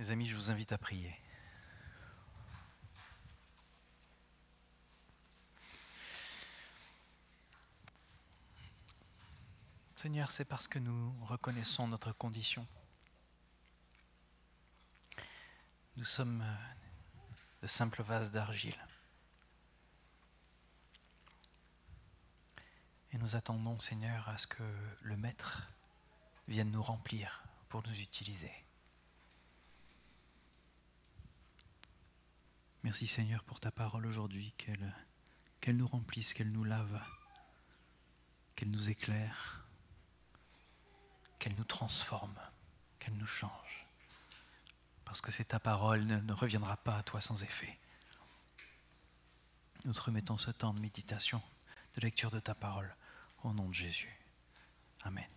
Les amis, je vous invite à prier. Seigneur, c'est parce que nous reconnaissons notre condition. Nous sommes de simples vases d'argile. Et nous attendons, Seigneur, à ce que le Maître vienne nous remplir pour nous utiliser. Merci, Seigneur, pour ta parole aujourd'hui, qu'elle nous remplisse, qu'elle nous lave, qu'elle nous éclaire, qu'elle nous transforme, qu'elle nous change. Parce que c'est ta parole ne reviendra pas à toi sans effet. Nous te remettons ce temps de méditation, de lecture de ta parole, au nom de Jésus. Amen.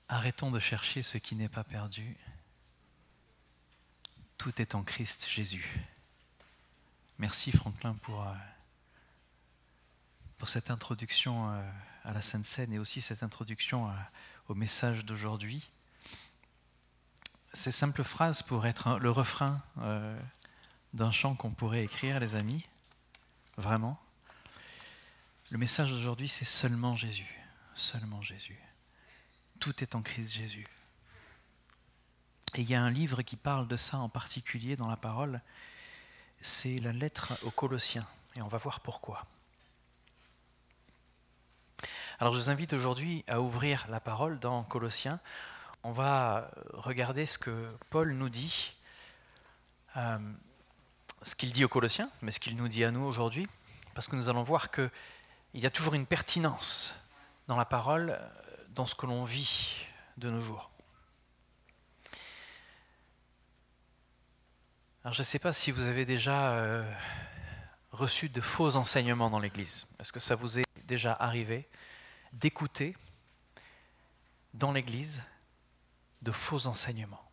Arrêtons de chercher ce qui n'est pas perdu. Tout est en Christ Jésus. Merci Franklin pour cette introduction à la Sainte Seine et aussi cette introduction au message d'aujourd'hui. Ces simples phrases pourraient être le refrain d'un chant qu'on pourrait écrire, les amis. Vraiment. Le message d'aujourd'hui, c'est seulement Jésus. Seulement Jésus. Tout est en Christ Jésus. Et il y a un livre qui parle de ça en particulier dans la parole. C'est la lettre aux Colossiens. Et on va voir pourquoi. Alors je vous invite aujourd'hui à ouvrir la parole dans Colossiens. On va regarder ce que Paul nous dit, ce qu'il dit aux Colossiens, mais ce qu'il nous dit à nous aujourd'hui, parce que nous allons voir qu'il y a toujours une pertinence dans la parole, dans ce que l'on vit de nos jours. Alors je ne sais pas si vous avez déjà reçu de faux enseignements dans l'Église. Est-ce que ça vous est déjà arrivé d'écouter dans l'Église de faux enseignements?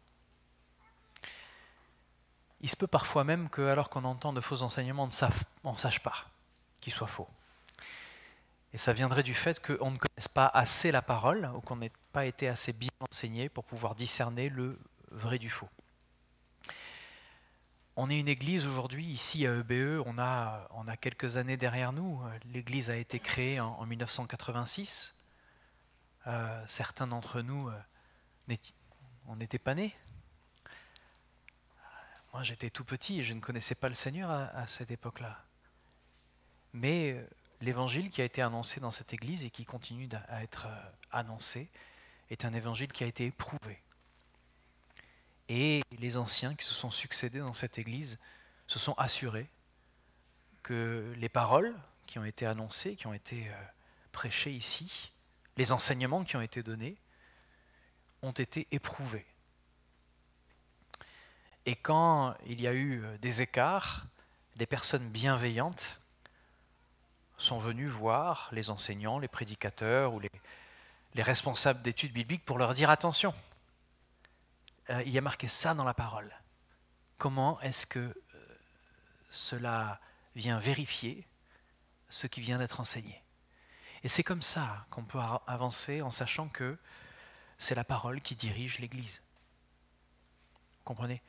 Il se peut parfois même que, alors qu'on entend de faux enseignements, on ne sache pas qu'ils soient faux. Et ça viendrait du fait qu'on ne connaisse pas assez la parole ou qu'on n'ait pas été assez bien enseigné pour pouvoir discerner le vrai du faux. On est une église aujourd'hui, ici à EBE, on a quelques années derrière nous. L'église a été créée en 1986. Certains d'entre nous, on n'était pas nés. Moi j'étais tout petit et je ne connaissais pas le Seigneur à cette époque-là. Mais l'évangile qui a été annoncé dans cette église et qui continue à être annoncé est un évangile qui a été éprouvé. Et les anciens qui se sont succédés dans cette église se sont assurés que les paroles qui ont été annoncées, qui ont été prêchées ici, les enseignements qui ont été donnés, ont été éprouvés. Et quand il y a eu des écarts, des personnes bienveillantes sont venues voir les enseignants, les prédicateurs ou les responsables d'études bibliques pour leur dire attention. Il y a marqué ça dans la parole. Comment est-ce que cela vient vérifier ce qui vient d'être enseigné? Et c'est comme ça qu'on peut avancer en sachant que c'est la parole qui dirige l'Église. Vous comprenez?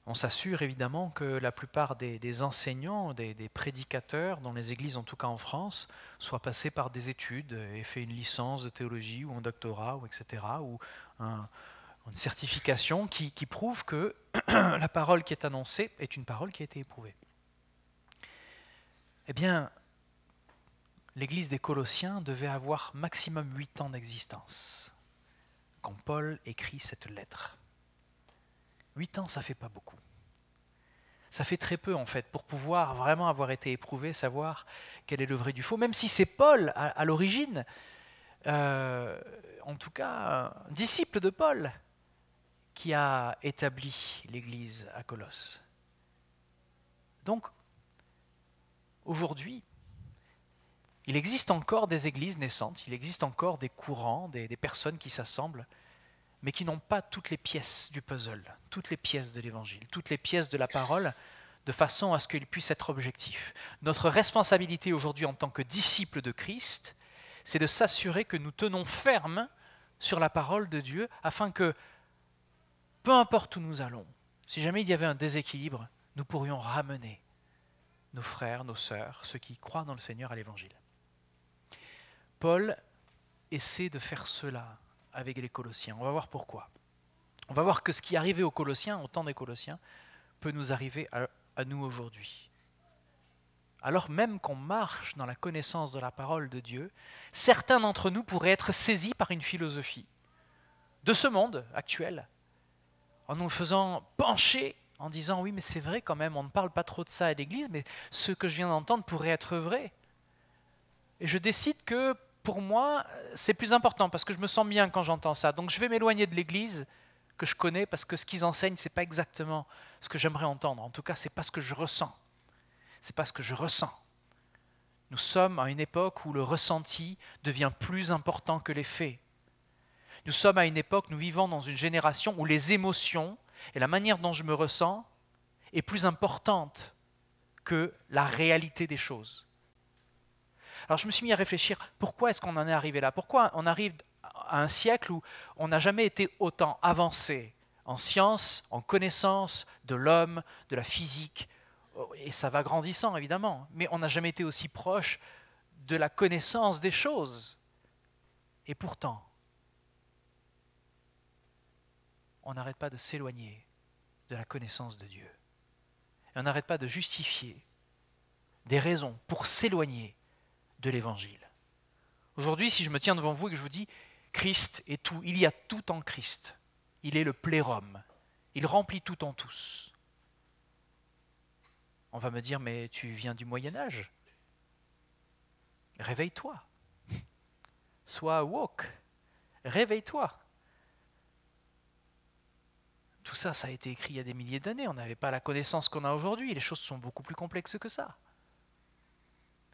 On s'assure évidemment que la plupart des enseignants, des prédicateurs, dans les églises en tout cas en France, soient passés par des études et fait une licence de théologie ou un doctorat, ou etc., ou une certification qui prouve que la parole qui est annoncée est une parole qui a été éprouvée. Eh bien, l'église des Colossiens devait avoir maximum 8 ans d'existence quand Paul écrit cette lettre. 8 ans, ça ne fait pas beaucoup. Ça fait très peu en fait pour pouvoir vraiment avoir été éprouvé, savoir quel est le vrai du faux, même si c'est Paul à l'origine, en tout cas, disciple de Paul, qui a établi l'église à Colosse. Donc, aujourd'hui, il existe encore des églises naissantes, il existe encore des courants, des personnes qui s'assemblent, mais qui n'ont pas toutes les pièces du puzzle, toutes les pièces de l'évangile, toutes les pièces de la parole de façon à ce qu'il puisse être objectif. Notre responsabilité aujourd'hui en tant que disciples de Christ, c'est de s'assurer que nous tenons ferme sur la parole de Dieu, afin que, peu importe où nous allons, si jamais il y avait un déséquilibre, nous pourrions ramener nos frères, nos sœurs, ceux qui croient dans le Seigneur à l'Évangile. Paul essaie de faire cela avec les Colossiens. On va voir pourquoi. On va voir que ce qui arrivait aux Colossiens, au temps des Colossiens, peut nous arriver à nous aujourd'hui. Alors même qu'on marche dans la connaissance de la parole de Dieu, certains d'entre nous pourraient être saisis par une philosophie de ce monde actuel, en nous faisant pencher, en disant « oui, mais c'est vrai quand même, on ne parle pas trop de ça à l'Église, mais ce que je viens d'entendre pourrait être vrai. » Et je décide que, pour moi, c'est plus important, parce que je me sens bien quand j'entends ça. Donc je vais m'éloigner de l'Église que je connais, parce que ce qu'ils enseignent, ce n'est pas exactement ce que j'aimerais entendre. En tout cas, ce n'est pas ce que je ressens. C'est pas ce que je ressens. Nous sommes à une époque où le ressenti devient plus important que les faits. Nous sommes à une époque, nous vivons dans une génération où les émotions et la manière dont je me ressens est plus importante que la réalité des choses. Alors je me suis mis à réfléchir, pourquoi est-ce qu'on en est arrivé là? Pourquoi on arrive à un siècle où on n'a jamais été autant avancé en sciences, en connaissances de l'homme, de la physique, et ça va grandissant évidemment, mais on n'a jamais été aussi proche de la connaissance des choses. Et pourtant, on n'arrête pas de s'éloigner de la connaissance de Dieu. Et on n'arrête pas de justifier des raisons pour s'éloigner de l'Évangile. Aujourd'hui, si je me tiens devant vous et que je vous dis Christ est tout, il y a tout en Christ. Il est le plérum. Il remplit tout en tous. On va me dire, mais tu viens du Moyen-Âge. Réveille-toi. Sois woke. Réveille-toi. Tout ça, ça a été écrit il y a des milliers d'années. On n'avait pas la connaissance qu'on a aujourd'hui. Les choses sont beaucoup plus complexes que ça.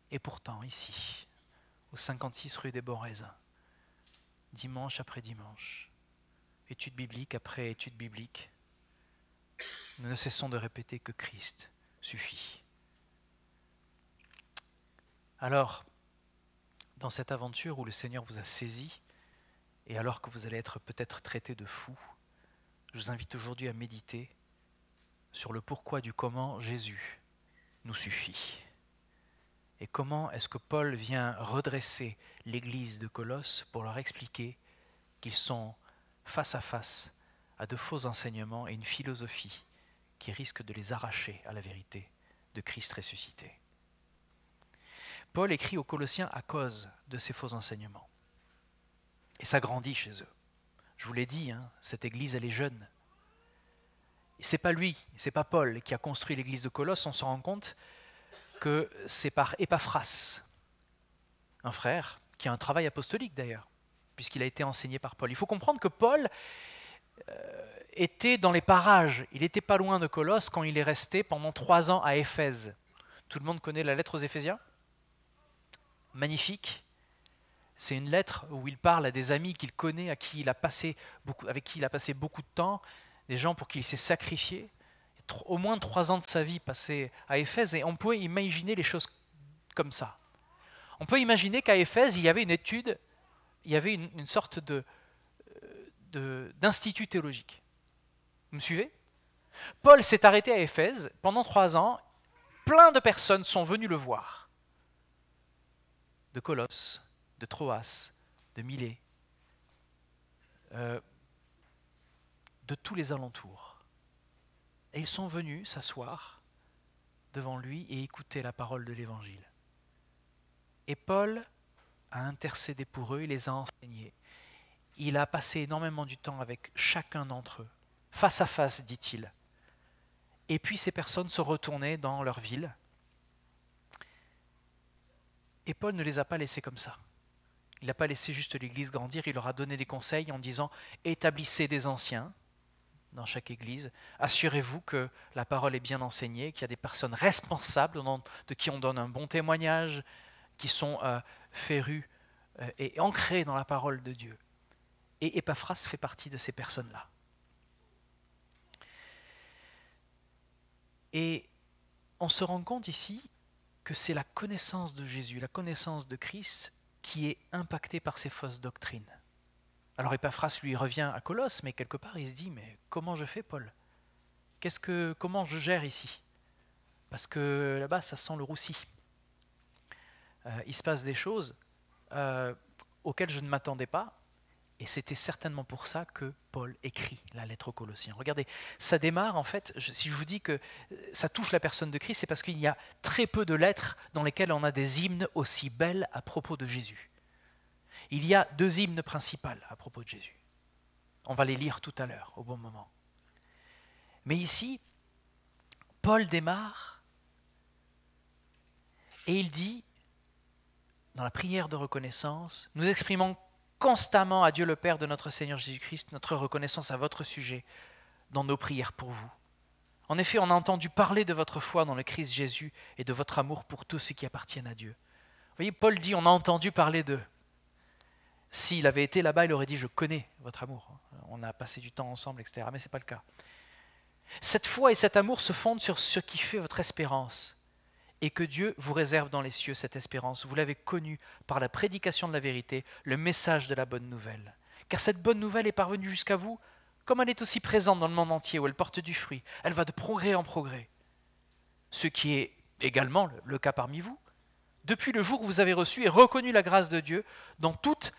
Et pourtant, ici, au 56 rue des Bons Raisins, dimanche après dimanche, étude biblique après étude biblique, nous ne cessons de répéter que Christ suffit. Alors, dans cette aventure où le Seigneur vous a saisi, et alors que vous allez être peut-être traité de fou, je vous invite aujourd'hui à méditer sur le pourquoi du comment Jésus nous suffit. Et comment est-ce que Paul vient redresser l'église de Colosse pour leur expliquer qu'ils sont face à face à de faux enseignements et une philosophie qui risque de les arracher à la vérité de Christ ressuscité. Paul écrit aux Colossiens à cause de ces faux enseignements. Et ça grandit chez eux. Je vous l'ai dit, cette église, elle est jeune. Et c'est pas lui, c'est pas Paul qui a construit l'église de Colosse, on se rend compte que c'est par Épaphras, un frère, qui a un travail apostolique d'ailleurs, puisqu'il a été enseigné par Paul. Il faut comprendre que Paul était dans les parages, il n'était pas loin de Colosse quand il est resté pendant 3 ans à Éphèse. Tout le monde connaît la lettre aux Éphésiens? Magnifique. C'est une lettre où il parle à des amis qu'il connaît, avec qui il a passé beaucoup de temps, des gens pour qui il s'est sacrifié. Au moins 3 ans de sa vie passés à Éphèse, et on peut imaginer les choses comme ça. On peut imaginer qu'à Éphèse, il y avait une étude, il y avait une sorte d'institut théologique. Vous me suivez? Paul s'est arrêté à Éphèse pendant 3 ans, plein de personnes sont venues le voir. De Colosse, de Troas, de Milet, de tous les alentours. Et ils sont venus s'asseoir devant lui et écouter la parole de l'Évangile. Et Paul a intercédé pour eux, il les a enseignés. Il a passé énormément du temps avec chacun d'entre eux, face à face, dit-il. Et puis ces personnes se retournaient dans leur ville. Et Paul ne les a pas laissés comme ça. Il n'a pas laissé juste l'Église grandir, il leur a donné des conseils en disant « établissez des anciens » dans chaque église, assurez-vous que la parole est bien enseignée, qu'il y a des personnes responsables de qui on donne un bon témoignage, qui sont férus et ancrés dans la parole de Dieu. Et Épaphras fait partie de ces personnes-là. Et on se rend compte ici que c'est la connaissance de Jésus, la connaissance de Christ qui est impactée par ces fausses doctrines. Alors Épaphras lui revient à Colosse, mais quelque part il se dit, mais comment je fais, Paul? Comment je gère ici? Parce que là-bas, ça sent le roussi. Il se passe des choses auxquelles je ne m'attendais pas, et c'était certainement pour ça que Paul écrit la lettre aux Colossiens. Regardez, ça démarre en fait, si je vous dis que ça touche la personne de Christ, c'est parce qu'il y a très peu de lettres dans lesquelles on a des hymnes aussi belles à propos de Jésus. Il y a 2 hymnes principaux à propos de Jésus. On va les lire tout à l'heure, au bon moment. Mais ici, Paul démarre et il dit, dans la prière de reconnaissance, nous exprimons constamment à Dieu le Père de notre Seigneur Jésus-Christ notre reconnaissance à votre sujet dans nos prières pour vous. En effet, on a entendu parler de votre foi dans le Christ Jésus et de votre amour pour tous ceux qui appartiennent à Dieu. Vous voyez, Paul dit, on a entendu parler d'eux. S'il avait été là-bas, il aurait dit, je connais votre amour. On a passé du temps ensemble, etc. Mais ce n'est pas le cas. Cette foi et cet amour se fondent sur ce qui fait votre espérance, et que Dieu vous réserve dans les cieux cette espérance. Vous l'avez connue par la prédication de la vérité, le message de la bonne nouvelle. Car cette bonne nouvelle est parvenue jusqu'à vous, comme elle est aussi présente dans le monde entier où elle porte du fruit. Elle va de progrès en progrès. Ce qui est également le cas parmi vous. Depuis le jour où vous avez reçu et reconnu la grâce de Dieu dans toute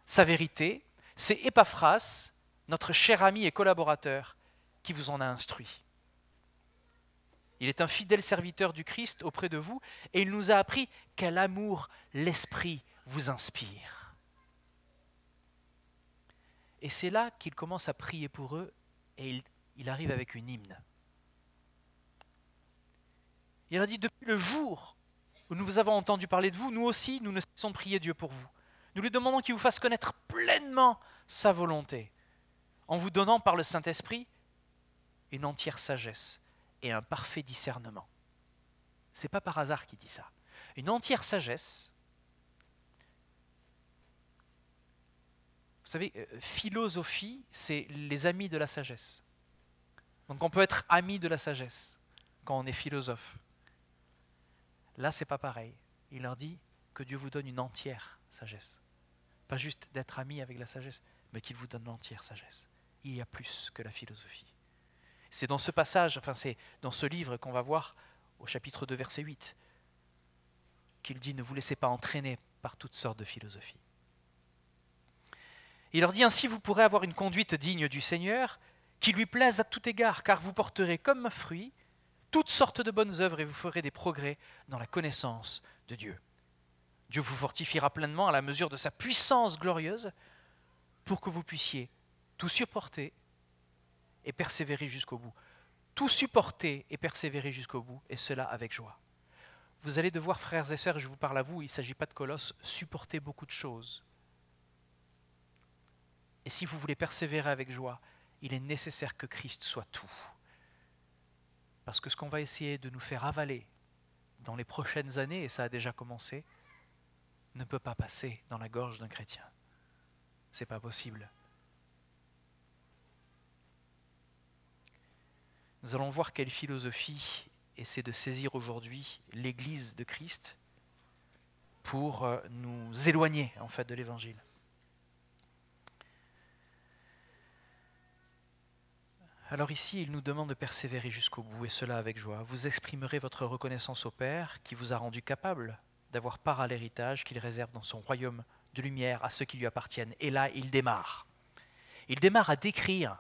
sa vérité, c'est Épaphras, notre cher ami et collaborateur, qui vous en a instruit. Il est un fidèle serviteur du Christ auprès de vous et il nous a appris quel amour l'Esprit vous inspire. Et c'est là qu'il commence à prier pour eux et il arrive avec une hymne. Il a dit, depuis le jour où nous vous avons entendu parler de vous, nous aussi, nous ne cessons de prier Dieu pour vous. Nous lui demandons qu'il vous fasse connaître pleinement sa volonté, en vous donnant par le Saint-Esprit une entière sagesse et un parfait discernement. Ce n'est pas par hasard qu'il dit ça. Une entière sagesse. Vous savez, philosophie, c'est les amis de la sagesse. Donc on peut être ami de la sagesse quand on est philosophe. Là, c'est pas pareil. Il leur dit que Dieu vous donne une entière sagesse. Pas juste d'être ami avec la sagesse, mais qu'il vous donne l'entière sagesse. Il y a plus que la philosophie. C'est dans ce passage, enfin c'est dans ce livre qu'on va voir au chapitre 2, verset 8, qu'il dit « Ne vous laissez pas entraîner par toutes sortes de philosophies ». Il leur dit « Ainsi vous pourrez avoir une conduite digne du Seigneur, qui lui plaise à tout égard, car vous porterez comme fruit toutes sortes de bonnes œuvres et vous ferez des progrès dans la connaissance de Dieu. Dieu vous fortifiera pleinement à la mesure de sa puissance glorieuse pour que vous puissiez tout supporter et persévérer jusqu'au bout. Tout supporter et persévérer jusqu'au bout, et cela avec joie. » Vous allez devoir, frères et sœurs, je vous parle à vous, il ne s'agit pas de Colosse, supporter beaucoup de choses. Et si vous voulez persévérer avec joie, il est nécessaire que Christ soit tout. Parce que ce qu'on va essayer de nous faire avaler dans les prochaines années, et ça a déjà commencé, ne peut pas passer dans la gorge d'un chrétien. Ce n'est pas possible. Nous allons voir quelle philosophie essaie de saisir aujourd'hui l'Église de Christ pour nous éloigner en fait de l'Évangile. Alors ici, il nous demande de persévérer jusqu'au bout, et cela avec joie. Vous exprimerez votre reconnaissance au Père qui vous a rendu capable d'avoir part à l'héritage qu'il réserve dans son royaume de lumière à ceux qui lui appartiennent. Et là, il démarre. Il démarre à décrire.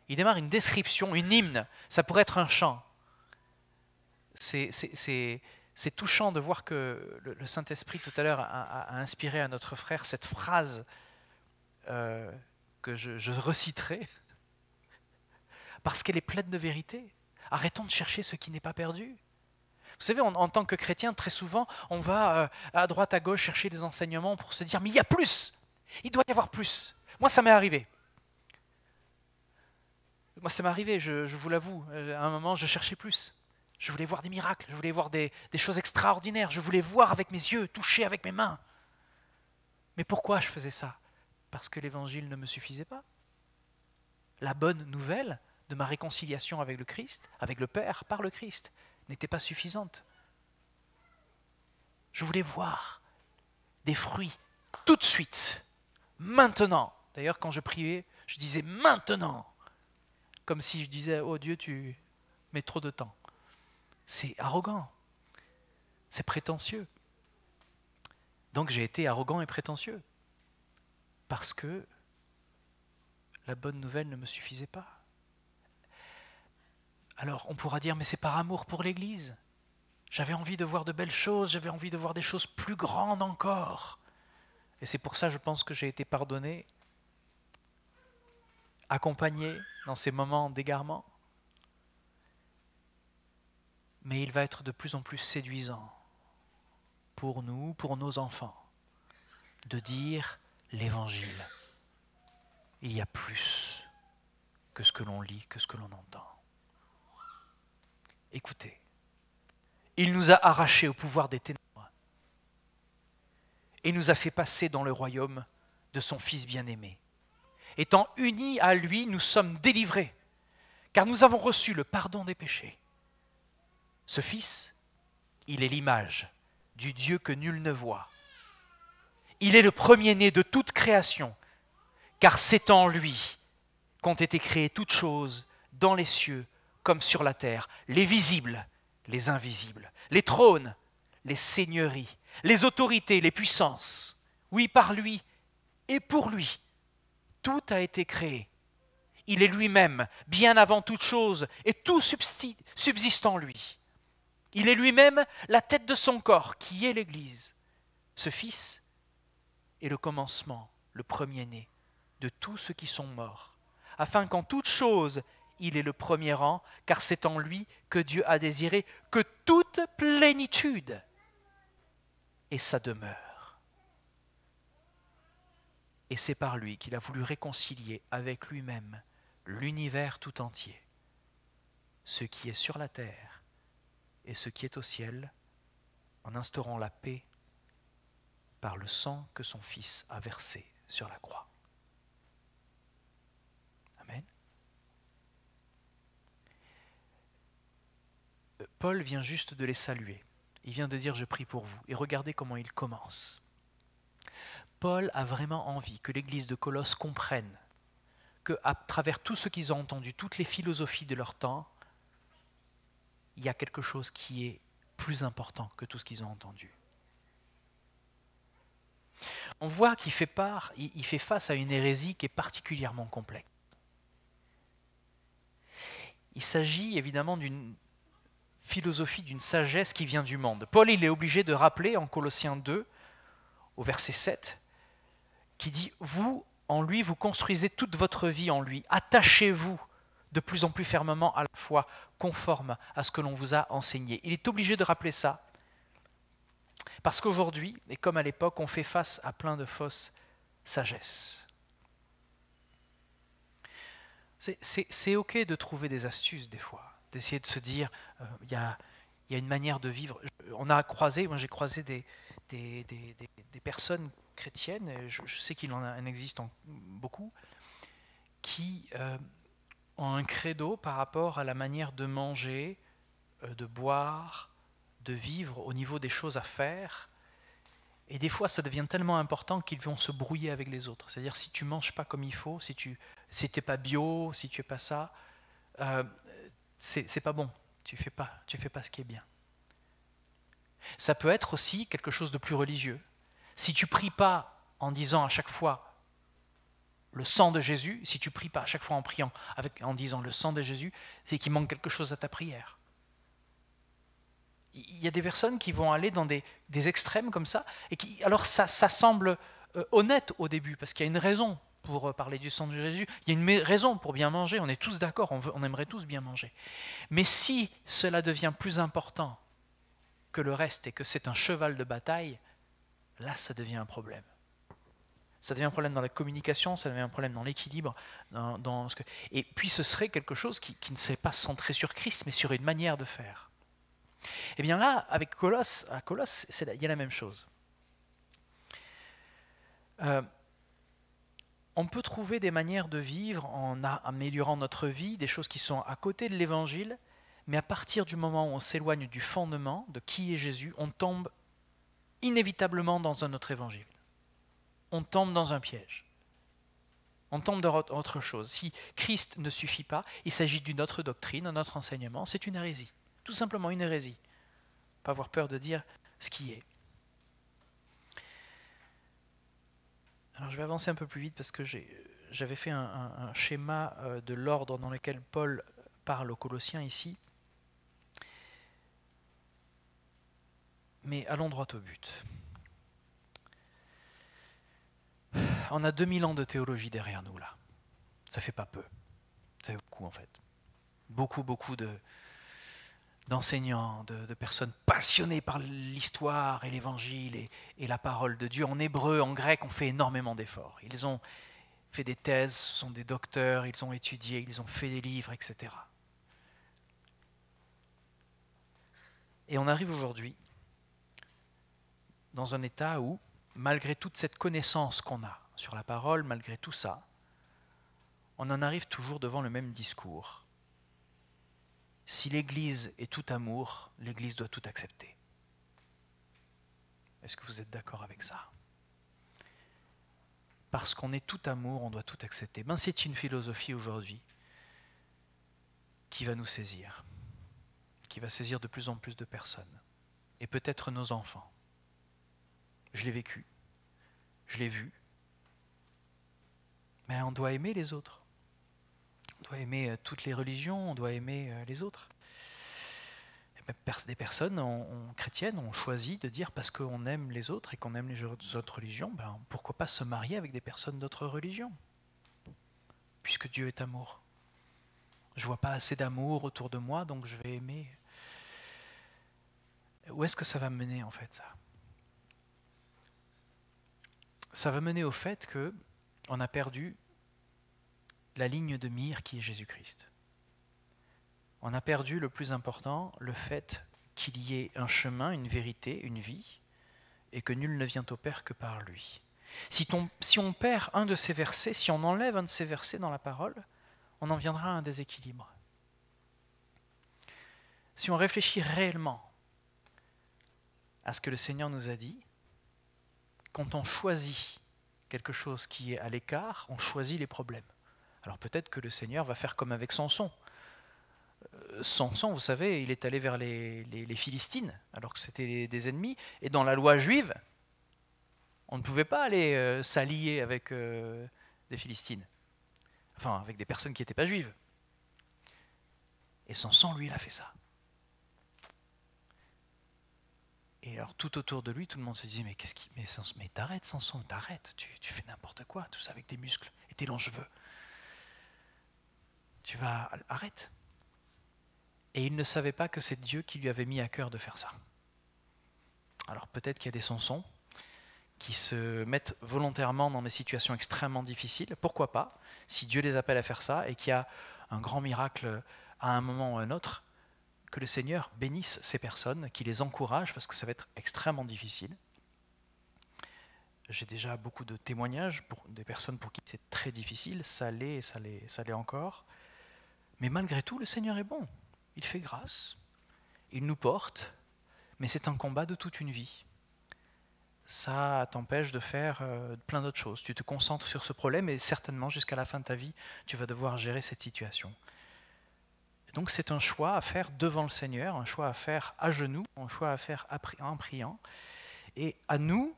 Il démarre une description, une hymne. Ça pourrait être un chant. C'est touchant de voir que le Saint-Esprit, tout à l'heure, a inspiré à notre frère cette phrase que je reciterai, parce qu'elle est pleine de vérité. Arrêtons de chercher ce qui n'est pas perdu. Vous savez, en tant que chrétien, très souvent, on va à droite, à gauche chercher des enseignements pour se dire « mais il y a plus, il doit y avoir plus ». Moi, ça m'est arrivé. Moi, ça m'est arrivé, je vous l'avoue. À un moment, je cherchais plus. Je voulais voir des miracles, je voulais voir des choses extraordinaires, je voulais voir avec mes yeux, toucher avec mes mains. Mais pourquoi je faisais ça? Parce que l'Évangile ne me suffisait pas. La bonne nouvelle de ma réconciliation avec le Christ, avec le Père, par le Christ, n'était pas suffisante. Je voulais voir des fruits tout de suite, maintenant. D'ailleurs, quand je priais, je disais maintenant, comme si je disais, oh Dieu, tu mets trop de temps. C'est arrogant, c'est prétentieux. Donc j'ai été arrogant et prétentieux, parce que la bonne nouvelle ne me suffisait pas. Alors on pourra dire, mais c'est par amour pour l'Église. J'avais envie de voir de belles choses, j'avais envie de voir des choses plus grandes encore. Et c'est pour ça, je pense, que j'ai été pardonné, accompagné dans ces moments d'égarement. Mais il va être de plus en plus séduisant pour nous, pour nos enfants, de dire l'Évangile. Il y a plus que ce que l'on lit, que ce que l'on entend. Écoutez, il nous a arrachés au pouvoir des ténèbres et nous a fait passer dans le royaume de son Fils bien-aimé. Étant unis à lui, nous sommes délivrés, car nous avons reçu le pardon des péchés. Ce Fils, il est l'image du Dieu que nul ne voit. Il est le premier-né de toute création, car c'est en lui qu'ont été créées toutes choses dans les cieux comme sur la terre, les visibles, les invisibles, les trônes, les seigneuries, les autorités, les puissances. Oui, par lui et pour lui, tout a été créé. Il est lui-même, bien avant toute chose, et tout subsiste en lui. Il est lui-même la tête de son corps, qui est l'Église. Ce Fils est le commencement, le premier-né de tous ceux qui sont morts, afin qu'en toute chose, il est le premier rang, car c'est en lui que Dieu a désiré que toute plénitude ait sa demeure. Et c'est par lui qu'il a voulu réconcilier avec lui-même l'univers tout entier, ce qui est sur la terre et ce qui est au ciel, en instaurant la paix par le sang que son Fils a versé sur la croix. Amen. Paul vient juste de les saluer. Il vient de dire « Je prie pour vous ». Et regardez comment il commence. Paul a vraiment envie que l'Église de Colosse comprenne qu'à travers tout ce qu'ils ont entendu, toutes les philosophies de leur temps, il y a quelque chose qui est plus important que tout ce qu'ils ont entendu. On voit qu'il fait face à une hérésie qui est particulièrement complexe. Il s'agit évidemment d'une philosophie, d'une sagesse qui vient du monde. Paul, il est obligé de rappeler en Colossiens 2, au verset 7, qui dit « Vous, en lui, vous construisez toute votre vie en lui. Attachez-vous de plus en plus fermement à la foi, conforme à ce que l'on vous a enseigné. » Il est obligé de rappeler ça, parce qu'aujourd'hui, et comme à l'époque, on fait face à plein de fausses sagesses. C'est ok de trouver des astuces des fois, d'essayer de se dire, il y a une manière de vivre. J'ai croisé des personnes chrétiennes, et je sais qu'il en existe beaucoup, qui ont un credo par rapport à la manière de manger, de boire, de vivre au niveau des choses à faire. Et des fois, ça devient tellement important qu'ils vont se brouiller avec les autres. C'est-à-dire, si tu ne manges pas comme il faut, si tu n'es pas bio, si tu n'es pas ça, c'est pas bon. Tu fais pas ce qui est bien. Ça peut être aussi quelque chose de plus religieux. Si tu ne pries pas en disant à chaque fois le sang de Jésus, si tu ne pries pas à chaque fois en priant en disant le sang de Jésus, c'est qu'il manque quelque chose à ta prière. Il y a des personnes qui vont aller dans des extrêmes comme ça, et alors ça semble honnête au début, parce qu'il y a une raison pour parler du sang de Jésus, il y a une raison pour bien manger, on est tous d'accord, on aimerait tous bien manger. Mais si cela devient plus important que le reste et que c'est un cheval de bataille, là ça devient un problème. Ça devient un problème dans la communication, ça devient un problème dans l'équilibre. Et puis ce serait quelque chose qui ne serait pas centré sur Christ, mais sur une manière de faire. Et bien là, avec Colosse, il y a la même chose. On peut trouver des manières de vivre en améliorant notre vie, des choses qui sont à côté de l'Évangile, Mais à partir du moment où on s'éloigne du fondement de qui est Jésus, on tombe inévitablement dans un autre évangile. On tombe dans un piège. On tombe dans autre chose. Si Christ ne suffit pas, il s'agit d'une autre doctrine, un autre enseignement, c'est une hérésie. Tout simplement une hérésie. Pas avoir peur de dire ce qui est. Alors je vais avancer un peu plus vite parce que j'avais fait un schéma de l'ordre dans lequel Paul parle aux Colossiens ici. Mais allons droit au but. On a 2000 ans de théologie derrière nous là. Ça fait pas peu. Ça fait beaucoup en fait. Beaucoup d'enseignants, de personnes passionnées par l'histoire et l'évangile et la parole de Dieu. En hébreu, en grec, on fait énormément d'efforts. Ils ont fait des thèses, ce sont des docteurs, ils ont étudié, ils ont fait des livres, etc. Et on arrive aujourd'hui dans un état où, malgré toute cette connaissance qu'on a sur la parole, malgré tout ça, on en arrive toujours devant le même discours. Si l'Église est tout amour, l'Église doit tout accepter. Est-ce que vous êtes d'accord avec ça? Parce qu'on est tout amour, on doit tout accepter. Ben, c'est une philosophie aujourd'hui qui va nous saisir, qui va saisir de plus en plus de personnes, et peut-être nos enfants. Je l'ai vécu, je l'ai vu, mais on doit aimer les autres. On doit aimer toutes les religions, on doit aimer les autres. Des personnes chrétiennes ont choisi de dire parce qu'on aime les autres et qu'on aime les autres religions, ben pourquoi pas se marier avec des personnes d'autres religions, puisque Dieu est amour. Je ne vois pas assez d'amour autour de moi, donc je vais aimer. Où est-ce que ça va mener en fait ça? Ça va mener au fait qu'on a perdu la ligne de mire qui est Jésus-Christ. On a perdu le plus important, le fait qu'il y ait un chemin, une vérité, une vie, et que nul ne vient au Père que par lui. Si on perd un de ces versets, si on enlève un de ces versets dans la parole, on en viendra à un déséquilibre. Si on réfléchit réellement à ce que le Seigneur nous a dit, quand on choisit quelque chose qui est à l'écart, on choisit les problèmes. Alors peut-être que le Seigneur va faire comme avec Samson. Samson, vous savez, il est allé vers les Philistines, alors que c'était des ennemis, et dans la loi juive, on ne pouvait pas aller s'allier avec des Philistines, enfin avec des personnes qui n'étaient pas juives. Et Samson, lui, il a fait ça. Et alors tout autour de lui, tout le monde se disait, mais t'arrêtes Samson, t'arrêtes, tu fais n'importe quoi, tout ça avec tes muscles et tes longs cheveux. Arrête. Et il ne savait pas que c'est Dieu qui lui avait mis à cœur de faire ça. Alors peut-être qu'il y a des Samsons qui se mettent volontairement dans des situations extrêmement difficiles, pourquoi pas, si Dieu les appelle à faire ça et qu'il y a un grand miracle à un moment ou à un autre, que le Seigneur bénisse ces personnes, qu'il les encourage, parce que ça va être extrêmement difficile. J'ai déjà beaucoup de témoignages pour des personnes pour qui c'est très difficile, ça l'est encore. Mais malgré tout, le Seigneur est bon. Il fait grâce, il nous porte, mais c'est un combat de toute une vie. Ça t'empêche de faire plein d'autres choses. Tu te concentres sur ce problème et certainement jusqu'à la fin de ta vie, tu vas devoir gérer cette situation. Donc c'est un choix à faire devant le Seigneur, un choix à faire à genoux, un choix à faire en priant. Et à nous,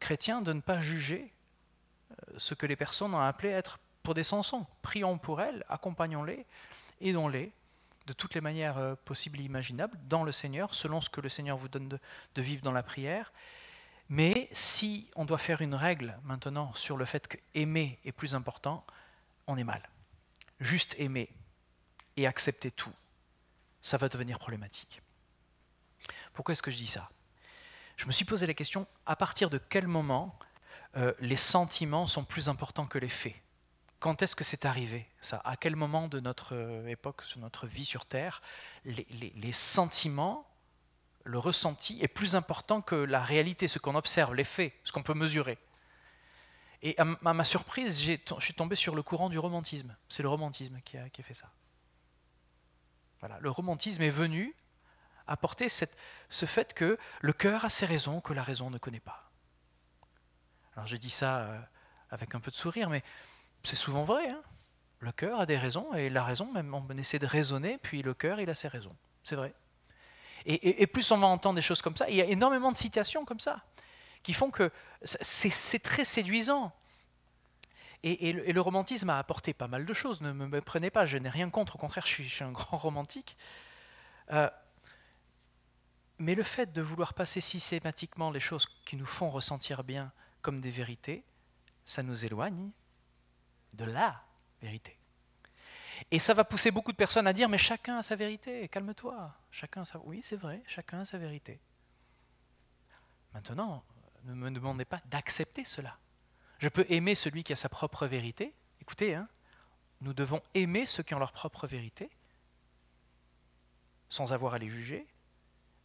chrétiens, de ne pas juger ce que les personnes ont appelé être pour des Samsons. Prions pour elles, accompagnons-les, aidons-les de toutes les manières possibles et imaginables dans le Seigneur, selon ce que le Seigneur vous donne de vivre dans la prière. Mais si on doit faire une règle maintenant sur le fait que aimer est plus important, on est mal. Juste aimer et accepter tout, ça va devenir problématique. Pourquoi est-ce que je dis ça? Je me suis posé la question, à partir de quel moment les sentiments sont plus importants que les faits? Quand est-ce que c'est arrivé, ça? À quel moment de notre époque, de notre vie sur Terre, les sentiments, le ressenti est plus important que la réalité, ce qu'on observe, les faits, ce qu'on peut mesurer? Et à ma surprise, je suis tombé sur le courant du romantisme. C'est le romantisme qui a fait ça. Voilà, le romantisme est venu apporter ce fait que le cœur a ses raisons que la raison ne connaît pas. Alors je dis ça avec un peu de sourire, mais c'est souvent vrai. Hein. Le cœur a des raisons, et la raison, même on essaie de raisonner, puis le cœur, il a ses raisons. C'est vrai. Et plus on va entendre des choses comme ça, il y a énormément de citations comme ça, qui font que c'est très séduisant. Et le romantisme a apporté pas mal de choses, ne me méprenez pas, je n'ai rien contre, au contraire, je suis un grand romantique. Mais le fait de vouloir passer systématiquement les choses qui nous font ressentir bien comme des vérités, ça nous éloigne de la vérité. Et ça va pousser beaucoup de personnes à dire « mais chacun a sa vérité, calme-toi, chacun a sa... » Oui, c'est vrai, chacun a sa vérité. Maintenant, ne me demandez pas d'accepter cela. Je peux aimer celui qui a sa propre vérité. Écoutez, hein, nous devons aimer ceux qui ont leur propre vérité, sans avoir à les juger,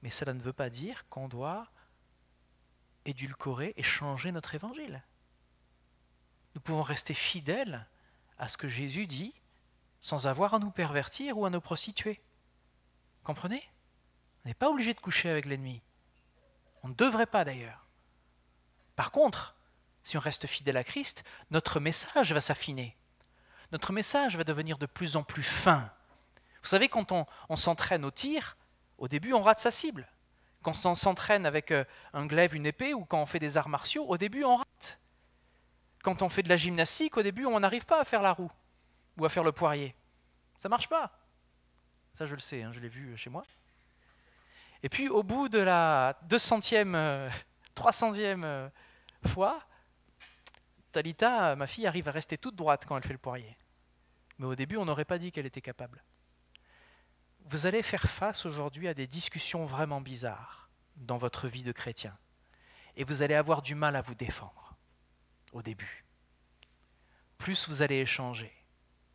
mais cela ne veut pas dire qu'on doit édulcorer et changer notre évangile. Nous pouvons rester fidèles à ce que Jésus dit, sans avoir à nous pervertir ou à nous prostituer. Comprenez ? On n'est pas obligé de coucher avec l'ennemi. On ne devrait pas d'ailleurs. Par contre, si on reste fidèle à Christ, notre message va s'affiner. Notre message va devenir de plus en plus fin. Vous savez, quand on s'entraîne au tir, au début on rate sa cible. Quand on s'entraîne avec un glaive, une épée, ou quand on fait des arts martiaux, au début on rate. Quand on fait de la gymnastique, au début on n'arrive pas à faire la roue ou à faire le poirier. Ça ne marche pas. Ça je le sais, hein, je l'ai vu chez moi. Et puis au bout de la 200e, 300e fois, Talita, ma fille, arrive à rester toute droite quand elle fait le poirier. Mais au début, on n'aurait pas dit qu'elle était capable. Vous allez faire face aujourd'hui à des discussions vraiment bizarres dans votre vie de chrétien. Et vous allez avoir du mal à vous défendre au début. Plus vous allez échanger,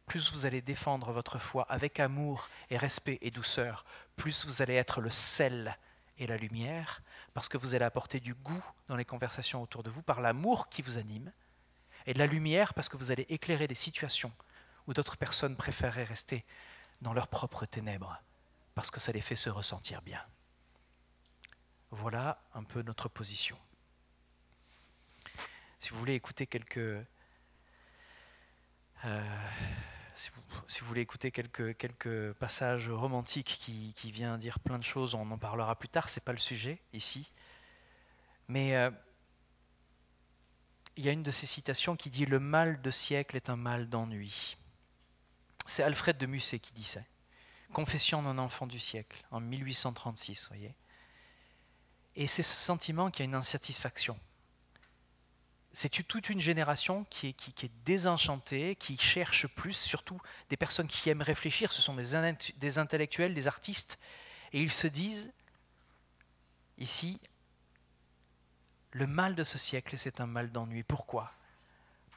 plus vous allez défendre votre foi avec amour et respect et douceur, plus vous allez être le sel et la lumière, parce que vous allez apporter du goût dans les conversations autour de vous par l'amour qui vous anime, et de la lumière parce que vous allez éclairer des situations où d'autres personnes préféraient rester dans leurs propres ténèbres, parce que ça les fait se ressentir bien. Voilà un peu notre position. Si vous voulez écouter quelques passages romantiques qui viennent dire plein de choses, on en parlera plus tard, ce n'est pas le sujet ici. Mais il y a une de ces citations qui dit « Le mal de siècle est un mal d'ennui ». C'est Alfred de Musset qui dit ça. Confession d'un enfant du siècle, en 1836, voyez. Et c'est ce sentiment qu'il y a une insatisfaction. C'est toute une génération qui est désenchantée, qui cherche plus, surtout des personnes qui aiment réfléchir, ce sont des intellectuels, des artistes, et ils se disent, ici, le mal de ce siècle, c'est un mal d'ennui. Pourquoi ?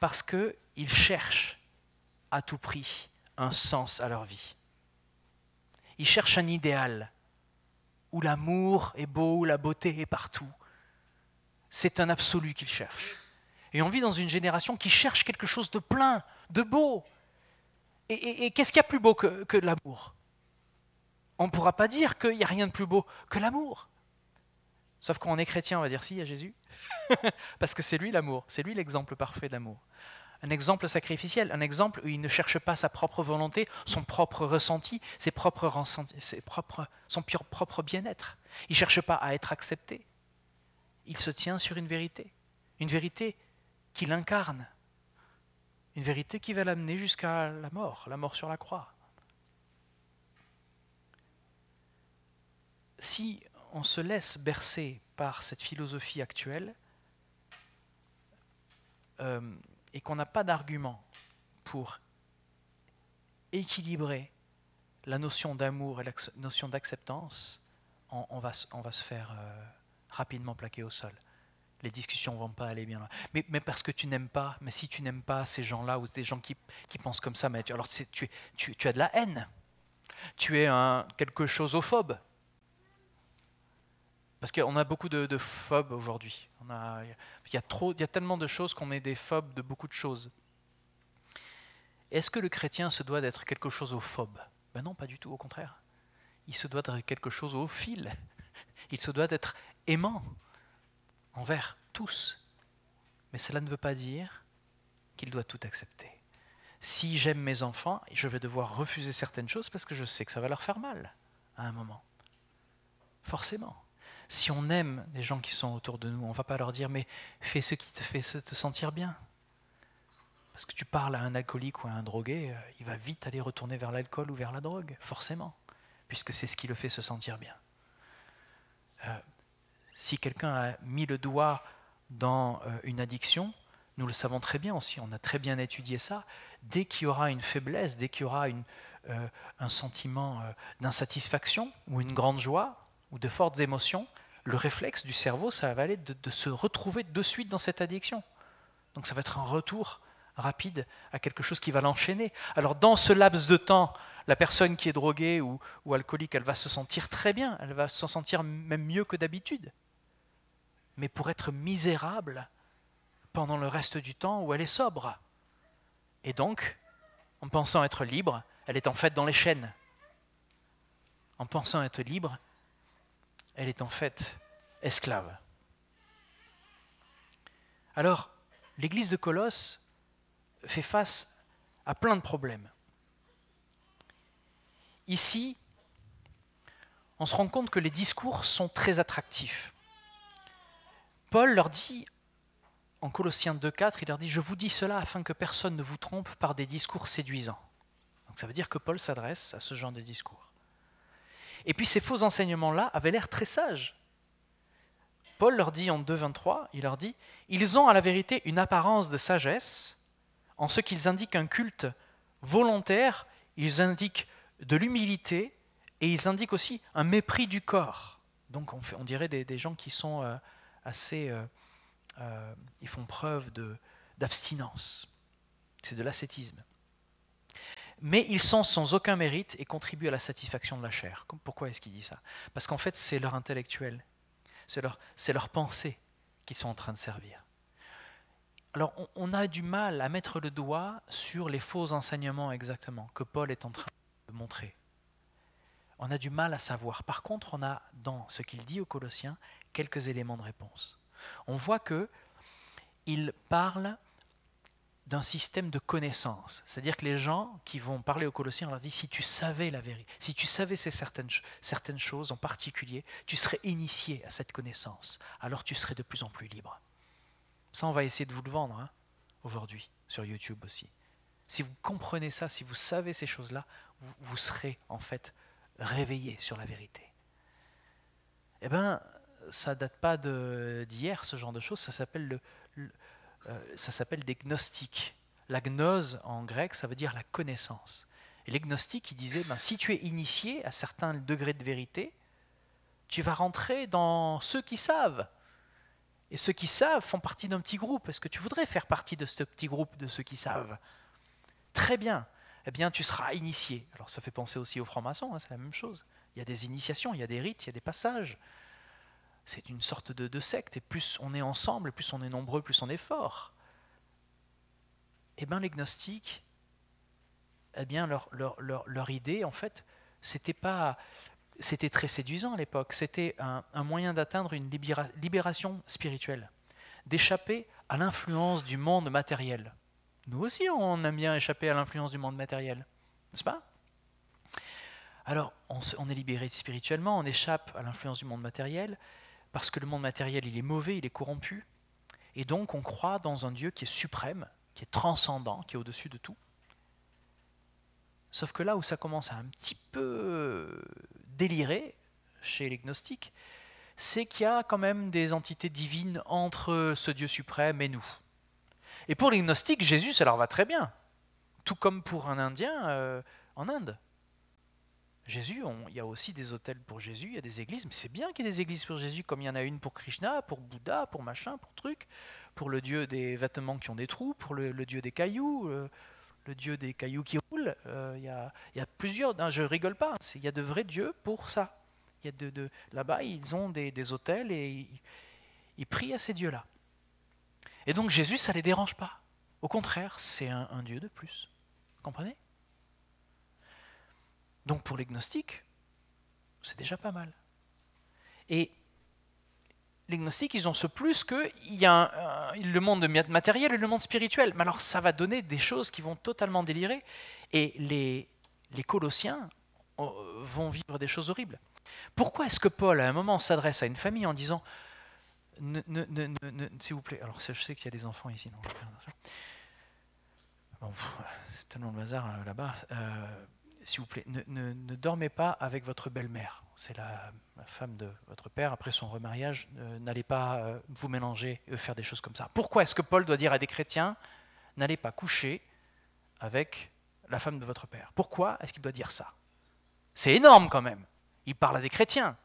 Parce qu'ils cherchent à tout prix un sens à leur vie. Ils cherchent un idéal où l'amour est beau, où la beauté est partout. C'est un absolu qu'ils cherchent. Et on vit dans une génération qui cherche quelque chose de plein, de beau. Et qu'est-ce qu'il y a plus beau que l'amour ? On ne pourra pas dire qu'il n'y a rien de plus beau que l'amour. Sauf quand on est chrétien, on va dire si, il y a Jésus. Parce que c'est lui l'amour, c'est lui l'exemple parfait d'amour. Un exemple sacrificiel, un exemple où il ne cherche pas sa propre volonté, son propre ressenti, son propre bien-être. Il ne cherche pas à être accepté. Il se tient sur une vérité qu'il incarne, une vérité qui va l'amener jusqu'à la mort sur la croix. Si on se laisse bercer par cette philosophie actuelle, et qu'on n'a pas d'argument pour équilibrer la notion d'amour et la notion d'acceptance, on va se faire rapidement plaquer au sol. Les discussions ne vont pas aller bien loin. Mais parce que tu n'aimes pas, mais si tu n'aimes pas ces gens-là, ou des gens qui pensent comme ça, mais alors tu as de la haine. Tu es quelque choseophobe. Parce qu'on a beaucoup de phobes aujourd'hui. Il y a tellement de choses qu'on est des phobes de beaucoup de choses. Est-ce que le chrétien se doit d'être quelque chose au phobe ? Ben non, pas du tout, au contraire. il se doit d'être quelque chose au fil. Il se doit d'être aimant envers tous. Mais cela ne veut pas dire qu'il doit tout accepter. Si j'aime mes enfants, je vais devoir refuser certaines choses parce que je sais que ça va leur faire mal à un moment. Forcément. Si on aime les gens qui sont autour de nous, on ne va pas leur dire « mais fais ce qui te fait te sentir bien ». Parce que tu parles à un alcoolique ou à un drogué, il va vite aller retourner vers l'alcool ou vers la drogue, forcément, puisque c'est ce qui le fait se sentir bien. Si quelqu'un a mis le doigt dans une addiction, nous le savons très bien aussi, on a très bien étudié ça, dès qu'il y aura une faiblesse, dès qu'il y aura un sentiment d'insatisfaction ou une grande joie ou de fortes émotions, le réflexe du cerveau, ça va aller de se retrouver de suite dans cette addiction. Donc ça va être un retour rapide à quelque chose qui va l'enchaîner. Alors dans ce laps de temps, la personne qui est droguée ou alcoolique, elle va se sentir très bien, elle va se sentir même mieux que d'habitude. Mais pour être misérable pendant le reste du temps où elle est sobre. Et donc, en pensant être libre, elle est en fait dans les chaînes. En pensant être libre, elle est en fait esclave. Alors, l'église de Colosse fait face à plein de problèmes. Ici, on se rend compte que les discours sont très attractifs. Paul leur dit, en Colossiens 2,4, il leur dit « Je vous dis cela afin que personne ne vous trompe par des discours séduisants. » Donc ça veut dire que Paul s'adresse à ce genre de discours. Et puis ces faux enseignements-là avaient l'air très sages. Paul leur dit en 2,23, il leur dit « Ils ont à la vérité une apparence de sagesse, en ce qu'ils indiquent un culte volontaire, ils indiquent de l'humilité, et ils indiquent aussi un mépris du corps. » Donc on dirait des gens qui sont assez... ils font preuve d'abstinence. C'est de l'ascétisme. Mais ils sont sans aucun mérite et contribuent à la satisfaction de la chair. Pourquoi est-ce qu'il dit ça? Parce qu'en fait, c'est leur intellectuel. C'est leur pensée qu'ils sont en train de servir. Alors, on a du mal à mettre le doigt sur les faux enseignements exactement que Paul est en train de montrer. On a du mal à savoir. Par contre, on a dans ce qu'il dit aux Colossiens quelques éléments de réponse. On voit qu'il parle d'un système de connaissance. C'est-à-dire que les gens qui vont parler aux Colossiens, on leur dit, si tu savais la vérité, si tu savais certaines choses en particulier, tu serais initié à cette connaissance. Alors tu serais de plus en plus libre. Ça, on va essayer de vous le vendre aujourd'hui, sur YouTube aussi. Si vous comprenez ça, si vous savez ces choses-là, vous serez en fait réveillé sur la vérité. Eh bien, ça ne date pas d'hier, ce genre de choses, ça s'appelle des gnostiques. La gnose, en grec, ça veut dire la connaissance. Et les gnostiques, ils disaient, si tu es initié à certains degrés de vérité, tu vas rentrer dans ceux qui savent. Et ceux qui savent font partie d'un petit groupe. Est-ce que tu voudrais faire partie de ce petit groupe de ceux qui savent? Très bien. Eh bien, tu seras initié. Alors, ça fait penser aussi aux francs-maçons, c'est la même chose. Il y a des initiations, il y a des rites, il y a des passages. C'est une sorte de secte. Et plus on est ensemble, plus on est nombreux, plus on est fort. Eh bien, les gnostiques, leur idée, en fait, c'était très séduisant à l'époque. C'était un moyen d'atteindre une libération spirituelle, d'échapper à l'influence du monde matériel. Nous aussi, on aime bien échapper à l'influence du monde matériel, n'est-ce pas? Alors, on est libéré spirituellement, on échappe à l'influence du monde matériel, parce que le monde matériel, il est mauvais, il est corrompu, et donc on croit dans un Dieu qui est suprême, qui est transcendant, qui est au-dessus de tout. Sauf que là où ça commence à un petit peu délirer chez les gnostiques, c'est qu'il y a quand même des entités divines entre ce Dieu suprême et nous. Et pour les gnostiques, Jésus, ça leur va très bien. Tout comme pour un Indien en Inde. Jésus, il y a aussi des autels pour Jésus, il y a des églises, mais c'est bien qu'il y ait des églises pour Jésus, comme il y en a une pour Krishna, pour Bouddha, pour machin, pour truc, pour le dieu des vêtements qui ont des trous, pour le dieu des cailloux, le dieu des cailloux qui roulent. Il y a plusieurs, non, je rigole pas, il y a de vrais dieux pour ça. Il y a là-bas, ils ont des autels et ils prient à ces dieux-là. Et donc Jésus, ça ne les dérange pas. Au contraire, c'est un dieu de plus. Vous comprenez? Donc pour les gnostiques, C'est déjà pas mal. Et les gnostiques, ils ont ce plus qu'il y a le monde matériel et le monde spirituel. Mais alors, ça va donner des choses qui vont totalement délirer. Et les Colossiens vont vivre des choses horribles. Pourquoi est-ce que Paul, à un moment, s'adresse à une famille en disant s'il vous plaît, alors je sais qu'il y a des enfants ici, non, bon, c'est tellement le bazar là-bas, s'il vous plaît, ne dormez pas avec votre belle-mère, c'est la femme de votre père, après son remariage, n'allez pas vous mélanger et faire des choses comme ça. Pourquoi est-ce que Paul doit dire à des chrétiens, n'allez pas coucher avec la femme de votre père? Pourquoi est-ce qu'il doit dire ça? C'est énorme quand même, il parle à des chrétiens.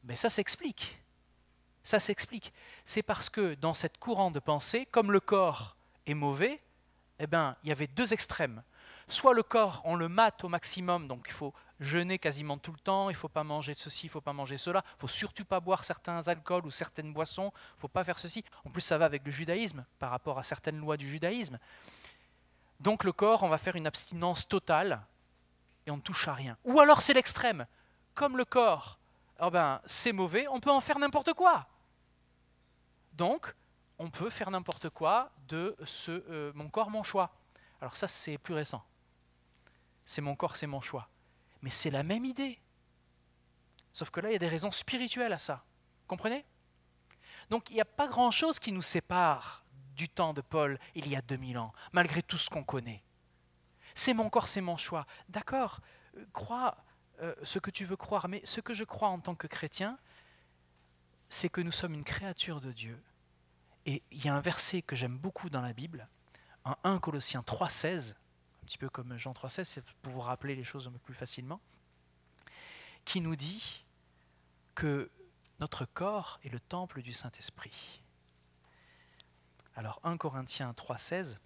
Mais ça s'explique. Ça s'explique. C'est parce que dans cette courant de pensée, comme le corps est mauvais, eh ben, il y avait deux extrêmes. Soit le corps, on le mate au maximum, donc il faut jeûner quasiment tout le temps, il ne faut pas manger de ceci, il ne faut pas manger cela, il ne faut surtout pas boire certains alcools ou certaines boissons, il ne faut pas faire ceci. En plus, ça va avec le judaïsme, par rapport à certaines lois du judaïsme. Donc le corps, on va faire une abstinence totale et on ne touche à rien. Ou alors c'est l'extrême. Comme le corps, oh ben, c'est mauvais, on peut en faire n'importe quoi. Donc, on peut faire n'importe quoi de mon corps, mon choix. Alors ça, c'est plus récent. C'est mon corps, c'est mon choix. Mais c'est la même idée. Sauf que là, il y a des raisons spirituelles à ça. Comprenez? Donc, il n'y a pas grand-chose qui nous sépare du temps de Paul il y a 2000 ans, malgré tout ce qu'on connaît. C'est mon corps, c'est mon choix. D'accord, crois ce que tu veux croire, mais ce que je crois en tant que chrétien, c'est que nous sommes une créature de Dieu. Et il y a un verset que j'aime beaucoup dans la Bible, en 1 Colossiens 3,16, un petit peu comme Jean 3,16, c'est pour vous rappeler les choses un peu plus facilement, qui nous dit que notre corps est le temple du Saint-Esprit. Alors 1 Corinthiens 3,16,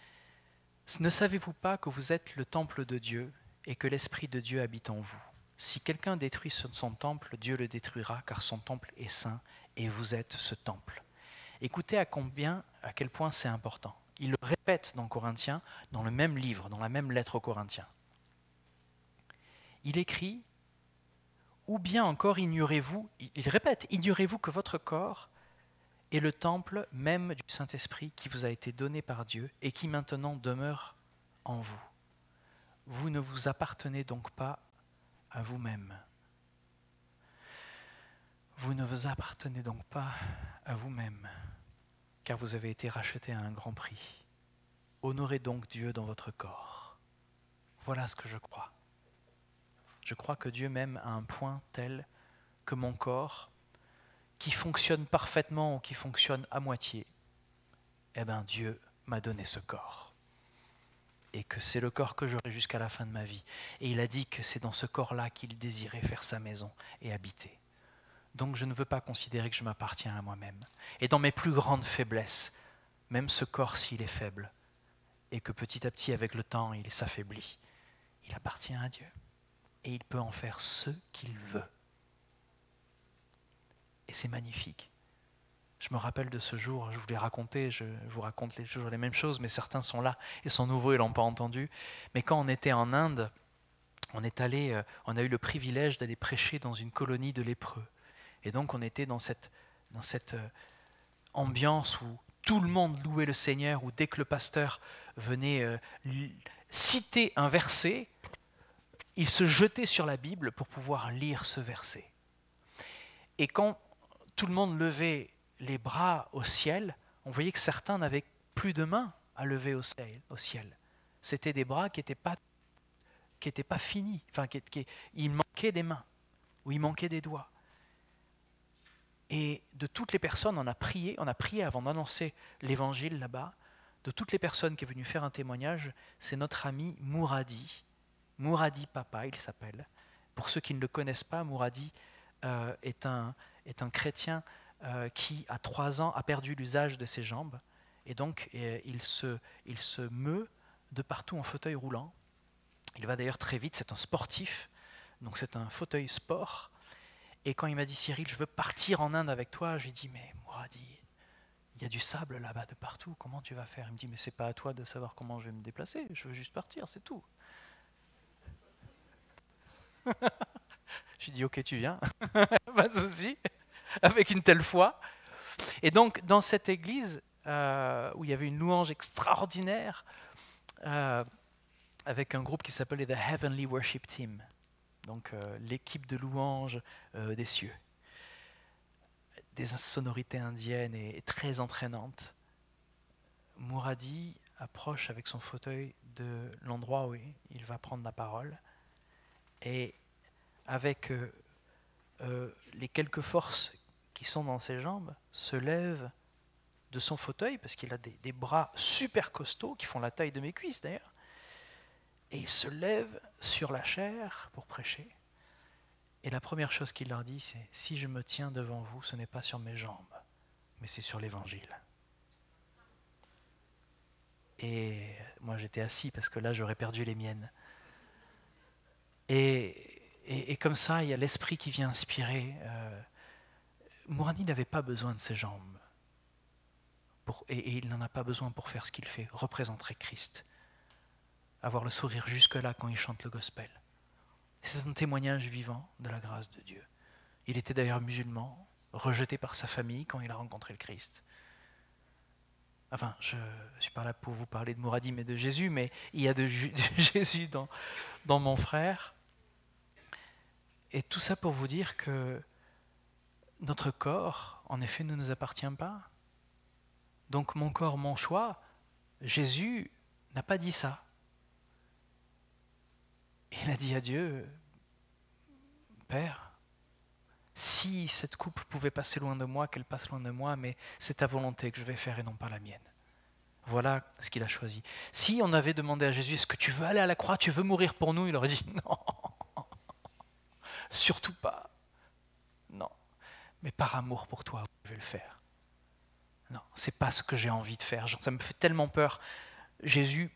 « Ne savez-vous pas que vous êtes le temple de Dieu et que l'Esprit de Dieu habite en vous? Si quelqu'un détruit son temple, Dieu le détruira, car son temple est saint et vous êtes ce temple. » Écoutez à quel point c'est important. Il le répète dans Corinthiens, dans le même livre, dans la même lettre aux Corinthiens. Il écrit, ou bien encore ignorez-vous, il répète, ignorez-vous que votre corps est le temple même du Saint-Esprit qui vous a été donné par Dieu et qui maintenant demeure en vous. Vous ne vous appartenez donc pas à vous-même. Vous ne vous appartenez donc pas à vous-même, car vous avez été racheté à un grand prix. Honorez donc Dieu dans votre corps. Voilà ce que je crois. Je crois que Dieu m'aime à un point tel que mon corps, qui fonctionne parfaitement ou qui fonctionne à moitié, eh bien Dieu m'a donné ce corps. Et que c'est le corps que j'aurai jusqu'à la fin de ma vie. Et il a dit que c'est dans ce corps-là qu'il désirait faire sa maison et habiter. Donc je ne veux pas considérer que je m'appartiens à moi-même. Et dans mes plus grandes faiblesses, même ce corps s'il est faible, et que petit à petit avec le temps il s'affaiblit, il appartient à Dieu. Et il peut en faire ce qu'il veut. Et c'est magnifique. Je me rappelle de ce jour, je vous l'ai raconté, je vous raconte toujours les mêmes choses, mais certains sont là et sont nouveaux et ne l'ont pas entendu. Mais quand on était en Inde, on a eu le privilège d'aller prêcher dans une colonie de lépreux. Et donc on était dans cette ambiance où tout le monde louait le Seigneur, où dès que le pasteur venait citer un verset, il se jetait sur la Bible pour pouvoir lire ce verset. Et quand tout le monde levait les bras au ciel, on voyait que certains n'avaient plus de mains à lever au ciel. C'était des bras qui n'étaient pas finis, enfin, il manquait des mains, ou il manquait des doigts. Et de toutes les personnes, on a prié avant d'annoncer l'évangile là-bas, de toutes les personnes qui est venues faire un témoignage, c'est notre ami Mouradi Papa, il s'appelle. Pour ceux qui ne le connaissent pas, Mouradi est un chrétien qui, à 3 ans, a perdu l'usage de ses jambes. Et donc, il se meut de partout en fauteuil roulant. Il va d'ailleurs très vite, c'est un sportif, donc c'est un fauteuil sport. Et quand il m'a dit, Cyril, je veux partir en Inde avec toi, j'ai dit, mais Mouradi, il y a du sable là-bas de partout, comment tu vas faire? Il me dit, mais c'est pas à toi de savoir comment je vais me déplacer, je veux juste partir, c'est tout. Je lui dis, ok, tu viens, pas de souci, avec une telle foi. Et donc, dans cette église, où il y avait une louange extraordinaire, avec un groupe qui s'appelait The Heavenly Worship Team, donc l'équipe de louange des cieux, des sonorités indiennes et très entraînantes. Mouradi approche avec son fauteuil de l'endroit où il va prendre la parole, et avec les quelques forces qui sont dans ses jambes, se lève de son fauteuil, parce qu'il a des bras super costauds, qui font la taille de mes cuisses d'ailleurs, et il se lève sur la chaire pour prêcher. Et la première chose qu'il leur dit, c'est « Si je me tiens devant vous, ce n'est pas sur mes jambes, mais c'est sur l'Évangile. » Et moi j'étais assis, parce que là j'aurais perdu les miennes. Et comme ça, il y a l'esprit qui vient inspirer. Mouradi n'avait pas besoin de ses jambes. Et il n'en a pas besoin pour faire ce qu'il fait, représenter Christ. Avoir le sourire jusque-là quand il chante le gospel. C'est un témoignage vivant de la grâce de Dieu. Il était d'ailleurs musulman, rejeté par sa famille quand il a rencontré le Christ. Enfin, je ne suis pas là pour vous parler de Mouradi, mais de Jésus, mais il y a de Jésus dans mon frère. Et tout ça pour vous dire que notre corps, en effet, ne nous appartient pas. Donc mon corps, mon choix, Jésus n'a pas dit ça. Il a dit à Dieu, Père, si cette coupe pouvait passer loin de moi, qu'elle passe loin de moi, mais c'est ta volonté que je vais faire et non pas la mienne. Voilà ce qu'il a choisi. Si on avait demandé à Jésus, est-ce que tu veux aller à la croix, tu veux mourir pour nous, il aurait dit non, surtout pas. Non, mais par amour pour toi, je vais le faire. Non, c'est pas ce que j'ai envie de faire. Ça me fait tellement peur. Jésus